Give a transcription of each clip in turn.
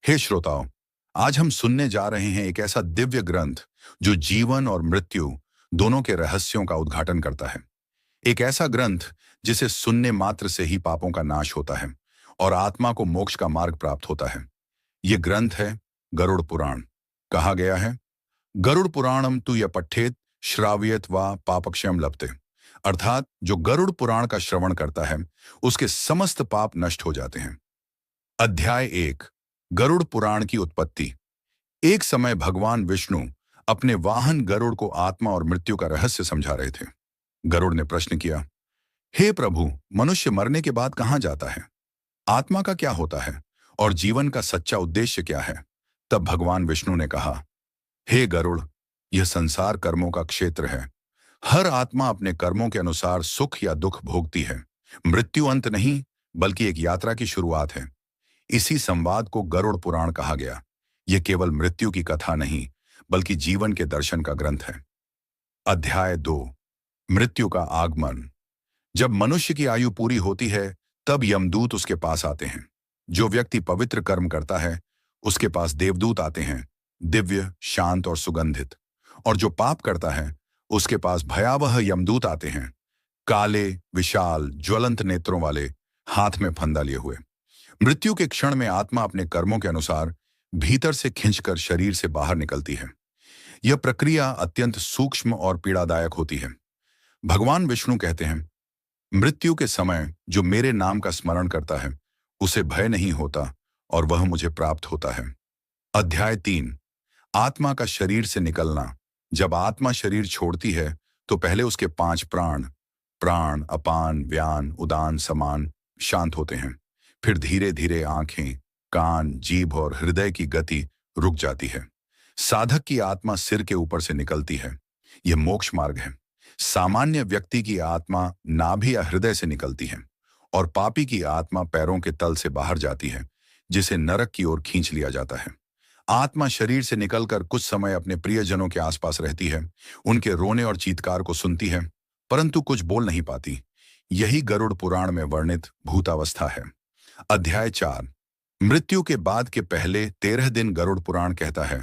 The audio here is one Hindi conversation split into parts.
हे श्रोताओं, आज हम सुनने जा रहे हैं एक ऐसा दिव्य ग्रंथ जो जीवन और मृत्यु दोनों के रहस्यों का उद्घाटन करता है। एक ऐसा ग्रंथ जिसे सुनने मात्र से ही पापों का नाश होता है और आत्मा को मोक्ष का मार्ग प्राप्त होता है। ये ग्रंथ है गरुड़ पुराण। कहा गया है, गरुड़ पुराणम तु य पठ्येत श्रावयेत वा पापक्षयम लभते। अर्थात जो गरुड़ पुराण का श्रवण करता है उसके समस्त पाप नष्ट हो जाते हैं। अध्याय 1, गरुड़ पुराण की उत्पत्ति। एक समय भगवान विष्णु अपने वाहन गरुड़ को आत्मा और मृत्यु का रहस्य समझा रहे थे। गरुड़ ने प्रश्न किया, हे प्रभु, मनुष्य मरने के बाद कहां जाता है? आत्मा का क्या होता है और जीवन का सच्चा उद्देश्य क्या है? तब भगवान विष्णु ने कहा, हे गरुड़, यह संसार कर्मों का क्षेत्र है। हर आत्मा अपने कर्मों के अनुसार सुख या दुख भोगती है। मृत्यु अंत नहीं, बल्कि एक यात्रा की शुरुआत है। इसी संवाद को गरुड़ पुराण कहा गया। यह केवल मृत्यु की कथा नहीं, बल्कि जीवन के दर्शन का ग्रंथ है। अध्याय 2, मृत्यु का आगमन। जब मनुष्य की आयु पूरी होती है, तब यमदूत उसके पास आते हैं। जो व्यक्ति पवित्र कर्म करता है, उसके पास देवदूत आते हैं, दिव्य, शांत और सुगंधित। और जो पाप करता है, उसके पास भयावह यमदूत आते हैं, काले, विशाल, ज्वलंत नेत्रों वाले, हाथ में फंदा लिए हुए। मृत्यु के क्षण में आत्मा अपने कर्मों के अनुसार भीतर से खिंचकर शरीर से बाहर निकलती है। यह प्रक्रिया अत्यंत सूक्ष्म और पीड़ादायक होती है। भगवान विष्णु कहते हैं, मृत्यु के समय जो मेरे नाम का स्मरण करता है उसे भय नहीं होता और वह मुझे प्राप्त होता है। अध्याय 3, आत्मा का शरीर से निकलना। जब आत्मा शरीर छोड़ती है तो पहले उसके 5 प्राण अपान, व्यान, उदान, समान शांत होते हैं। फिर धीरे धीरे आंखें, कान, जीभ और हृदय की गति रुक जाती है। साधक की आत्मा सिर के ऊपर से निकलती है। यह मोक्ष मार्ग है। सामान्य व्यक्ति की आत्मा नाभि या हृदय से निकलती है और पापी की आत्मा पैरों के तल से बाहर जाती है, जिसे नरक की ओर खींच लिया जाता है। आत्मा शरीर से निकलकर कुछ समय अपने प्रियजनों के आसपास रहती है, उनके रोने और चीत्कार को सुनती है, परंतु कुछ बोल नहीं पाती। यही गरुड़ पुराण में वर्णित भूतावस्था है। अध्याय 4, मृत्यु के बाद के पहले 13 दिन। गरुड़ पुराण कहता है,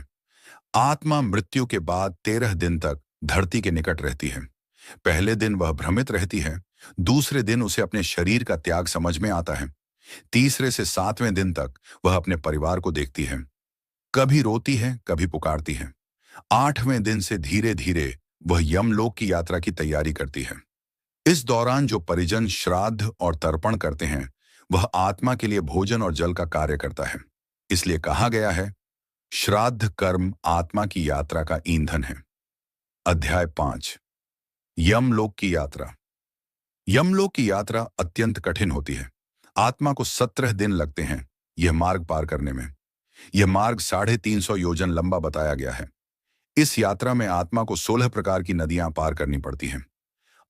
आत्मा मृत्यु के बाद 13 दिन तक धरती के निकट रहती है। पहले दिन वह भ्रमित रहती है, दूसरे दिन उसे अपने शरीर का त्याग समझ में आता है, तीसरे से 7वें दिन तक वह अपने परिवार को देखती है, कभी रोती है, कभी पुकारती है। 8वें दिन से धीरे धीरे वह यमलोक की यात्रा की तैयारी करती है। इस दौरान जो परिजन श्राद्ध और तर्पण करते हैं, वह आत्मा के लिए भोजन और जल का कार्य करता है। इसलिए कहा गया है, श्राद्ध कर्म आत्मा की यात्रा का ईंधन है। अध्याय 5, यमलोक की यात्रा। यमलोक की यात्रा अत्यंत कठिन होती है। आत्मा को 17 दिन लगते हैं यह मार्ग पार करने में। यह मार्ग 350 योजन लंबा बताया गया है। इस यात्रा में आत्मा को 16 प्रकार की नदियां पार करनी पड़ती हैं।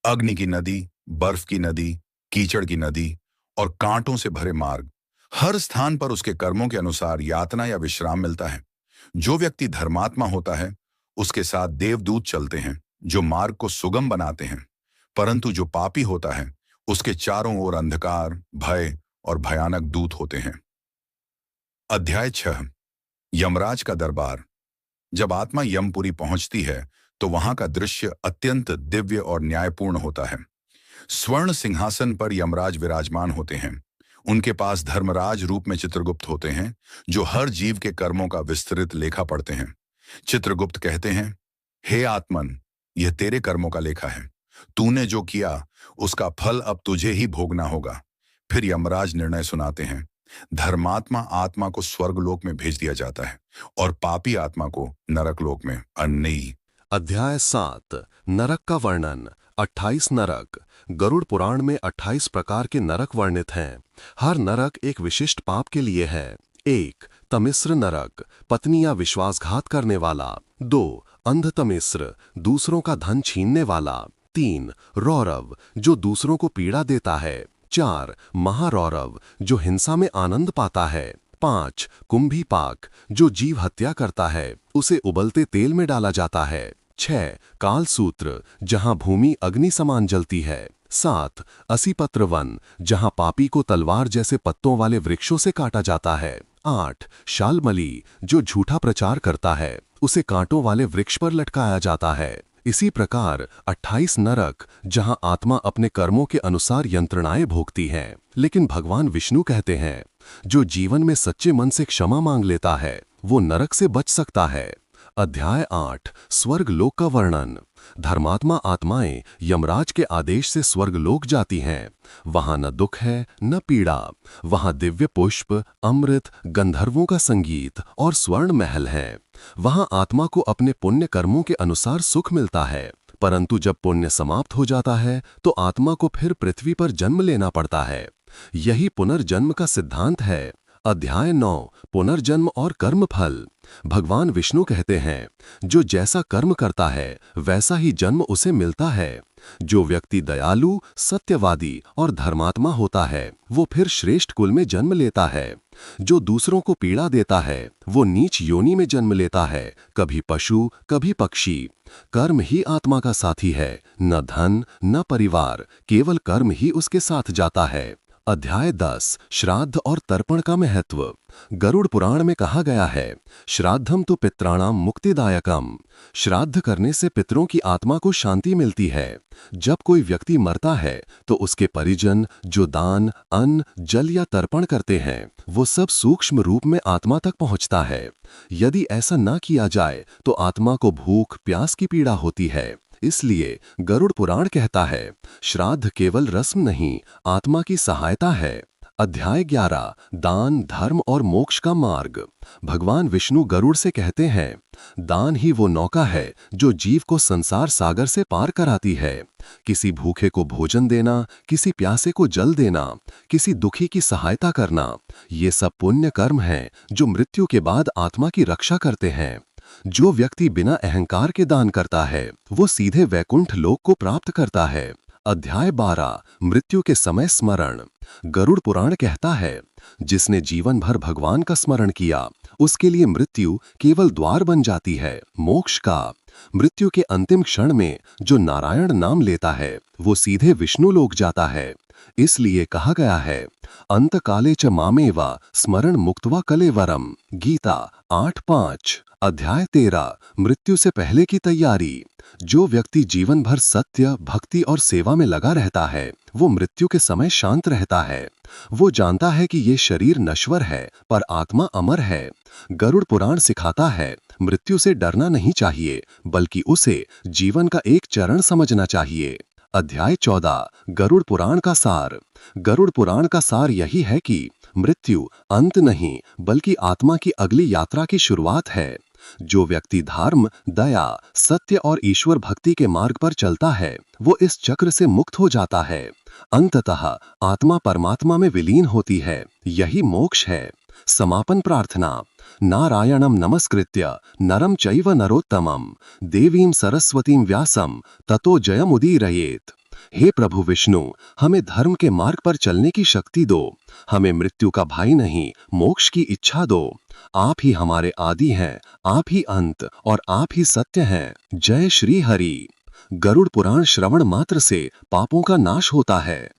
अग्नि की नदी, बर्फ की नदी, कीचड़ की नदी और कांटों से भरे मार्ग। हर स्थान पर उसके कर्मों के अनुसार यातना या विश्राम मिलता है। जो व्यक्ति धर्मात्मा होता है, उसके साथ देवदूत चलते हैं जो मार्ग को सुगम बनाते हैं, परंतु जो पापी होता है उसके चारों ओर अंधकार, भय और भयानक दूत होते हैं। अध्याय 6, यमराज का दरबार। जब आत्मा यमपुरी पहुंचती है तो वहां का दृश्य अत्यंत दिव्य और न्यायपूर्ण होता है। स्वर्ण सिंहासन पर यमराज विराजमान होते हैं। उनके पास धर्मराज रूप में चित्रगुप्त होते हैं, जो हर जीव के कर्मों का विस्तृत लेखा पढ़ते हैं। चित्रगुप्त कहते हैं, हे आत्मन, यह तेरे कर्मों का लेखा है। तूने जो किया उसका फल अब तुझे ही भोगना होगा। फिर यमराज निर्णय सुनाते हैं। धर्मात्मा आत्मा को स्वर्गलोक में भेज दिया जाता है और पापी आत्मा को नरकलोक में अन्यई। अध्याय 7, नरक का वर्णन। 28 नरक। गरुड़ पुराण में 28 प्रकार के नरक वर्णित हैं। हर नरक एक विशिष्ट पाप के लिए है। 1, तमिस्र नरक, पत्नी या विश्वासघात करने वाला। 2, अंध तमिस्र, दूसरों का धन छीनने वाला। 3, रौरव, जो दूसरों को पीड़ा देता है। 4, महारौरव, जो हिंसा में आनंद पाता है। 5, कुंभीपाक, जो जीव हत्या करता है, उसे उबलते तेल में डाला जाता है। 6, कालसूत्र, जहां भूमि अग्नि समान जलती है। 7, असीपत्र वन, जहां पापी को तलवार जैसे पत्तों वाले वृक्षों से काटा जाता है। 8. शालमली, जो झूठा प्रचार करता है उसे कांटों वाले वृक्ष पर लटकाया जाता है। इसी प्रकार 28 नरक, जहां आत्मा अपने कर्मों के अनुसार यंत्रणाएं भोगती है, लेकिन भगवान विष्णु कहते हैं जो जीवन में सच्चे मन से क्षमा मांग लेता है वो नरक से बच सकता है। अध्याय 8, स्वर्ग लोक का वर्णन। धर्मात्मा आत्माएं यमराज के आदेश से स्वर्ग लोक जाती हैं। वहां न दुख है न पीड़ा। वहां दिव्य पुष्प, अमृत, गंधर्वों का संगीत और स्वर्ण महल हैं। वहां आत्मा को अपने पुण्य कर्मों के अनुसार सुख मिलता है, परंतु जब पुण्य समाप्त हो जाता है तो आत्मा को फिर पृथ्वी पर जन्म लेना पड़ता है। यही पुनर्जन्म का सिद्धांत है। अध्याय 9, पुनर्जन्म और कर्म फल। भगवान विष्णु कहते हैं जो जैसा कर्म करता है वैसा ही जन्म उसे मिलता है। जो व्यक्ति दयालु, सत्यवादी और धर्मात्मा होता है वो फिर श्रेष्ठ कुल में जन्म लेता है। जो दूसरों को पीड़ा देता है वो नीच योनि में जन्म लेता है, कभी पशु कभी पक्षी। कर्म ही आत्मा का साथी है, न धन न परिवार, केवल कर्म ही उसके साथ जाता है। अध्याय 10, श्राद्ध और तर्पण का महत्व। गरुड़ पुराण में कहा गया है श्राद्धम तो पित्राणाम मुक्तिदायकम। श्राद्ध करने से पितरों की आत्मा को शांति मिलती है। जब कोई व्यक्ति मरता है तो उसके परिजन जो दान, अन्न, जल या तर्पण करते हैं वो सब सूक्ष्म रूप में आत्मा तक पहुंचता है। यदि ऐसा न किया जाए तो आत्मा को भूख प्यास की पीड़ा होती है। इसलिए गरुड़ पुराण कहता है श्राद्ध केवल रस्म नहीं, आत्मा की सहायता है। अध्याय 11, दान, धर्म और मोक्ष का मार्ग। भगवान विष्णु गरुड़ से कहते हैं दान ही वो नौका है जो जीव को संसार सागर से पार कराती है। किसी भूखे को भोजन देना, किसी प्यासे को जल देना, किसी दुखी की सहायता करना, ये सब पुण्य कर्म हैं जो मृत्यु के बाद आत्मा की रक्षा करते हैं। जो व्यक्ति बिना अहंकार के दान करता है वो सीधे वैकुंठ लोक को प्राप्त करता है। अध्याय 12, मृत्यु के समय स्मरण। गरुड़ पुराण कहता है जिसने जीवन भर भगवान का स्मरण किया उसके लिए मृत्यु केवल द्वार बन जाती है मोक्ष का। मृत्यु के अंतिम क्षण में जो नारायण नाम लेता है वो सीधे विष्णु लोक जाता है। इसलिए कहा गया है अंत काले च मामेवा स्मरण मुक्त्वा कलेवरम। गीता 8:5। अध्याय 13, मृत्यु से पहले की तैयारी। जो व्यक्ति जीवन भर सत्य, भक्ति और सेवा में लगा रहता है वो मृत्यु के समय शांत रहता है। वो जानता है कि ये शरीर नश्वर है पर आत्मा अमर है। गरुड़ पुराण सिखाता है मृत्यु से डरना नहीं चाहिए बल्कि उसे जीवन का एक चरण समझना चाहिए। अध्याय 14, गरुड़ पुराण का सार। गरुड़ पुराण का सार यही है कि मृत्यु अंत नहीं बल्कि आत्मा की अगली यात्रा की शुरुआत है। जो व्यक्ति धर्म, दया, सत्य और ईश्वर भक्ति के मार्ग पर चलता है वो इस चक्र से मुक्त हो जाता है। अंततः आत्मा परमात्मा में विलीन होती है। यही मोक्ष है। समापन प्रार्थना। नारायणं नमस्कृत्य नरं चैव नरोत्तमं देवीं सरस्वतीं व्यासं ततो जयमुदीरयेत्। हे प्रभु विष्णु, हमें धर्म के मार्ग पर चलने की शक्ति दो। हमें मृत्यु का भय नहीं, मोक्ष की इच्छा दो। आप ही हमारे आदि हैं, आप ही अंत और आप ही सत्य हैं। जय श्री हरि। गरुड़ पुराण श्रवण मात्र से पापों का नाश होता है।